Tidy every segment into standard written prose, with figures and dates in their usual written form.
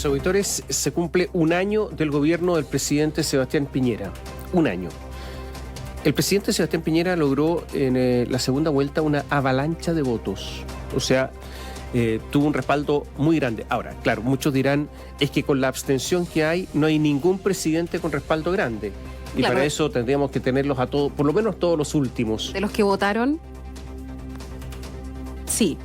Queridos auditores, se cumple un año del gobierno del presidente Sebastián Piñera. Un año. El presidente Sebastián Piñera logró en la segunda vuelta una avalancha de votos. O sea, tuvo un respaldo muy grande. Ahora, claro, muchos dirán, es que con la abstención que hay, no hay ningún presidente con respaldo grande. Y claro, para eso tendríamos que tenerlos a todos, por lo menos todos los últimos. De los que votaron, sí.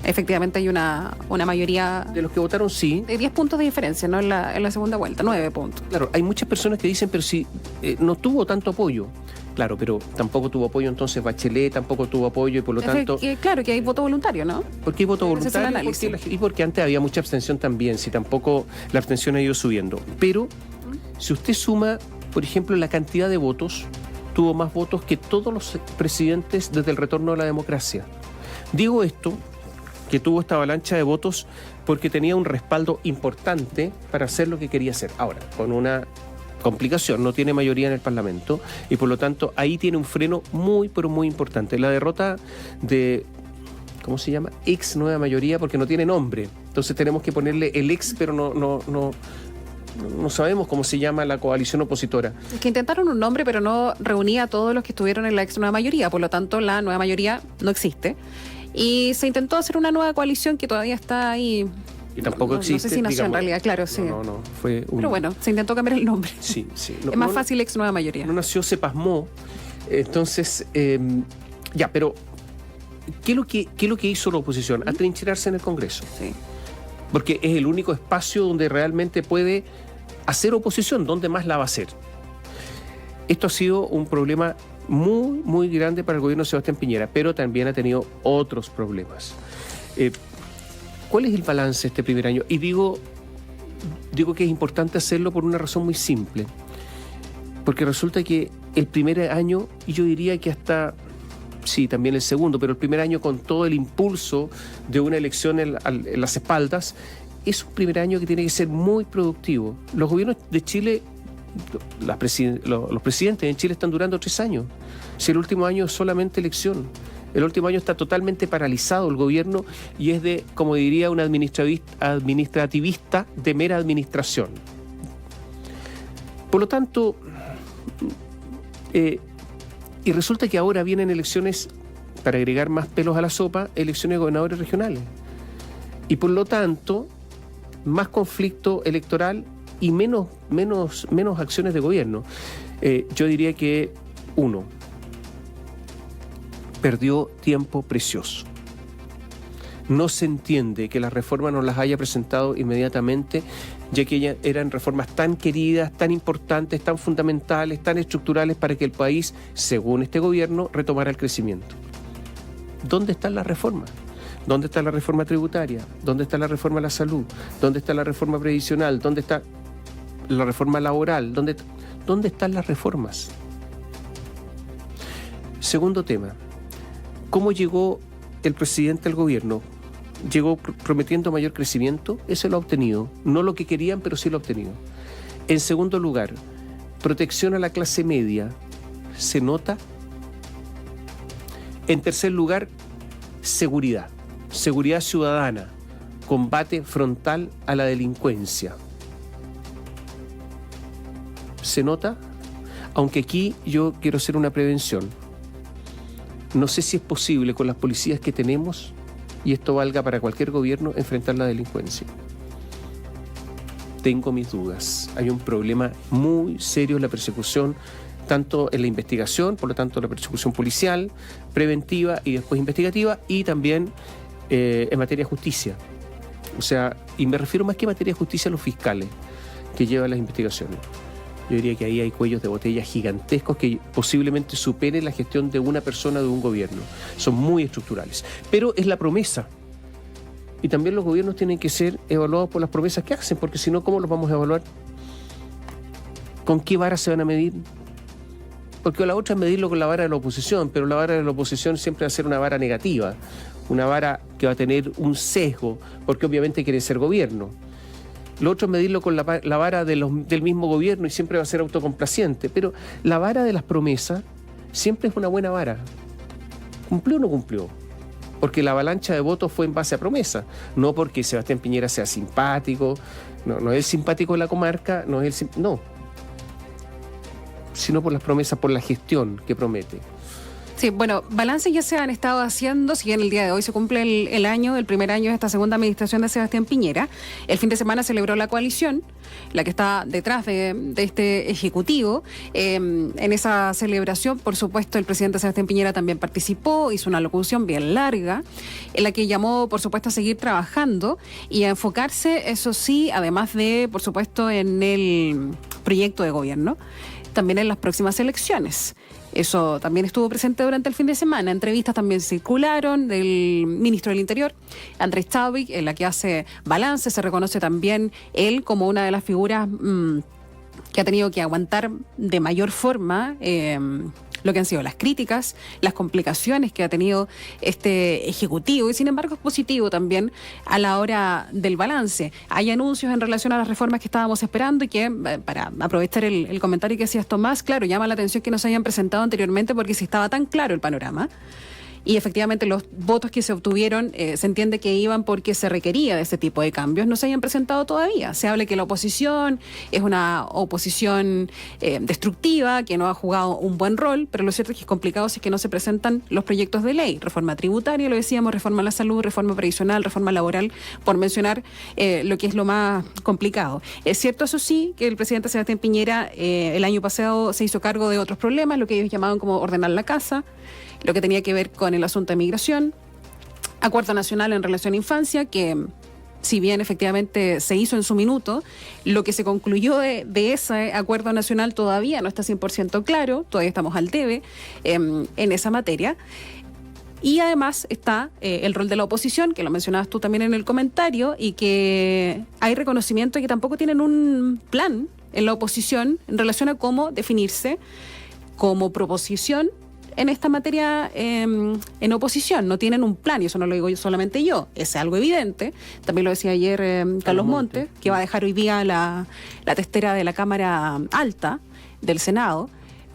Efectivamente hay una mayoría... De los que votaron, sí. De 10 puntos de diferencia, ¿no? En la segunda vuelta, 9 puntos. Claro, hay muchas personas que dicen, pero si no tuvo tanto apoyo. Claro, pero tampoco tuvo apoyo entonces Bachelet, tampoco tuvo apoyo y por lo tanto... Claro, que hay voto voluntario, ¿no? Porque hay voto voluntario y porque antes había mucha abstención también, si tampoco la abstención ha ido subiendo. Pero si usted suma, por ejemplo, la cantidad de votos, tuvo más votos que todos los presidentes desde el retorno a la democracia. Digo esto, que tuvo esta avalancha de votos porque tenía un respaldo importante para hacer lo que quería hacer. Ahora, con una complicación, no tiene mayoría en el Parlamento y por lo tanto ahí tiene un freno muy, pero muy importante. La derrota de, ¿cómo se llama? Ex nueva mayoría, porque no tiene nombre. Entonces tenemos que ponerle el ex, pero no sabemos cómo se llama la coalición opositora. Es que intentaron un nombre, pero no reunía a todos los que estuvieron en la ex nueva mayoría, por lo tanto la nueva mayoría no existe. Y se intentó hacer una nueva coalición que todavía está ahí. Y tampoco existe. No sé si nació en realidad, claro, sí. Fue Pero bueno, se intentó cambiar el nombre. Sí. Es más fácil ex nueva mayoría. No nació, se pasmó. Entonces, pero ¿qué es lo que hizo la oposición? Atrincherarse en el Congreso. Sí. Porque es el único espacio donde realmente puede hacer oposición, donde más la va a hacer. Esto ha sido un problema muy, muy grande para el gobierno de Sebastián Piñera, pero también ha tenido otros problemas. ¿Cuál es el balance de este primer año? Y digo que es importante hacerlo por una razón muy simple. Porque resulta que el primer año, y yo diría que hasta, sí, también el segundo, pero el primer año con todo el impulso de una elección en las espaldas, es un primer año que tiene que ser muy productivo. Los gobiernos de Chile, los presidentes en Chile están durando 3 años. Si el último año es solamente elección. El último año está totalmente paralizado el gobierno y es de, como diría un administrativista, de mera administración. Por lo tanto, y resulta que ahora vienen elecciones, para agregar más pelos a la sopa, elecciones de gobernadores regionales. Y por lo tanto, más conflicto electoral y menos acciones de gobierno. Yo diría que, uno, perdió tiempo precioso. No se entiende que las reformas no las haya presentado inmediatamente, ya que ellas eran reformas tan queridas, tan importantes, tan fundamentales, tan estructurales para que el país, según este gobierno, retomara el crecimiento. ¿Dónde están las reformas? ¿Dónde está la reforma tributaria? ¿Dónde está la reforma a la salud? ¿Dónde está la reforma previsional? ¿Dónde está la reforma laboral? ¿Dónde están las reformas? Segundo tema. ¿Cómo llegó el presidente al gobierno? Llegó prometiendo mayor crecimiento, eso lo ha obtenido. No lo que querían, pero sí lo ha obtenido. En segundo lugar, protección a la clase media, ¿se nota? En tercer lugar, seguridad ciudadana, combate frontal a la delincuencia. ¿Se nota? Aunque aquí yo quiero hacer una prevención. No sé si es posible con las policías que tenemos, y esto valga para cualquier gobierno, enfrentar la delincuencia. Tengo mis dudas. Hay un problema muy serio en la persecución, tanto en la investigación, por lo tanto la persecución policial, preventiva y después investigativa, y también en materia de justicia. O sea, y me refiero más que en materia de justicia a los fiscales que llevan las investigaciones. Yo diría que ahí hay cuellos de botella gigantescos que posiblemente superen la gestión de una persona, de un gobierno. Son muy estructurales. Pero es la promesa. Y también los gobiernos tienen que ser evaluados por las promesas que hacen, porque si no, ¿cómo los vamos a evaluar? ¿Con qué vara se van a medir? Porque la otra es medirlo con la vara de la oposición, pero la vara de la oposición siempre va a ser una vara negativa, una vara que va a tener un sesgo, porque obviamente quiere ser gobierno. Lo otro es medirlo con la vara del mismo gobierno y siempre va a ser autocomplaciente. Pero la vara de las promesas siempre es una buena vara. ¿Cumplió o no cumplió? porque la avalancha de votos fue en base a promesa, no porque Sebastián Piñera sea simpático, no es el simpático de la comarca, no, sino por las promesas, por la gestión que promete. Sí, bueno, balances ya se han estado haciendo, si bien el día de hoy se cumple el primer año de esta segunda administración de Sebastián Piñera. El fin de semana celebró la coalición, la que está detrás de este Ejecutivo. En esa celebración, por supuesto, el presidente Sebastián Piñera también participó, hizo una locución bien larga, en la que llamó, por supuesto, a seguir trabajando y a enfocarse, eso sí, además de, por supuesto, en el proyecto de gobierno, también en las próximas elecciones. Eso también estuvo presente durante el fin de semana. Entrevistas también circularon del ministro del Interior, Andrés Chadwick, en la que hace balance. Se reconoce también él como una de las figuras que ha tenido que aguantar de mayor forma lo que han sido las críticas, las complicaciones que ha tenido este Ejecutivo, y sin embargo es positivo también a la hora del balance. Hay anuncios en relación a las reformas que estábamos esperando y que, para aprovechar el comentario que hacías, Tomás, claro, llama la atención que no se hayan presentado anteriormente porque si estaba tan claro el panorama. Y efectivamente los votos que se obtuvieron se entiende que iban porque se requería de ese tipo de cambios, no se hayan presentado todavía. Se habla que la oposición es una oposición destructiva, que no ha jugado un buen rol, pero lo cierto es que es complicado si es que no se presentan los proyectos de ley. Reforma tributaria, lo decíamos, reforma a la salud, reforma previsional, reforma laboral, por mencionar lo que es lo más complicado. Es cierto, eso sí, que el presidente Sebastián Piñera el año pasado se hizo cargo de otros problemas, lo que ellos llamaban como ordenar la casa, lo que tenía que ver con el asunto de migración, acuerdo nacional en relación a infancia, que si bien efectivamente se hizo en su minuto, lo que se concluyó de ese acuerdo nacional todavía no está 100% claro, todavía estamos al debe en esa materia. Y además está el rol de la oposición, que lo mencionabas tú también en el comentario, y que hay reconocimiento de que tampoco tienen un plan en la oposición en relación a cómo definirse como proposición en esta materia en oposición. No tienen un plan, y eso no lo digo solamente yo, es algo evidente. También lo decía ayer Carlos Montes, que va a dejar hoy día la testera de la Cámara Alta del Senado.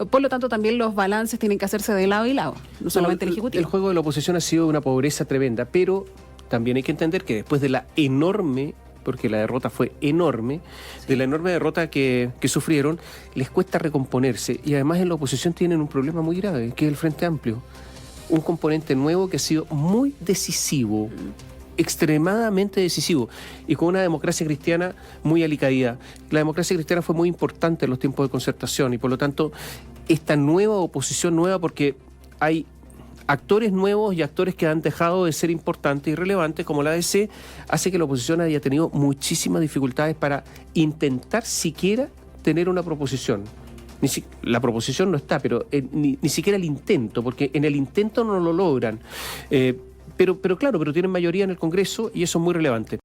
Por lo tanto, también los balances tienen que hacerse de lado y lado, no solamente el Ejecutivo. El juego de la oposición ha sido una pobreza tremenda, pero también hay que entender que después de la enorme, porque la derrota fue enorme, de la enorme derrota que sufrieron, les cuesta recomponerse. Y además en la oposición tienen un problema muy grave, que es el Frente Amplio. Un componente nuevo que ha sido muy decisivo, extremadamente decisivo, y con una democracia cristiana muy alicaída. La democracia cristiana fue muy importante en los tiempos de concertación, y por lo tanto, esta nueva oposición nueva, porque hay actores nuevos y actores que han dejado de ser importantes y relevantes, como la ADC, hace que la oposición haya tenido muchísimas dificultades para intentar siquiera tener una proposición. La proposición no está, pero ni siquiera el intento, porque en el intento no lo logran. Pero tienen mayoría en el Congreso y eso es muy relevante.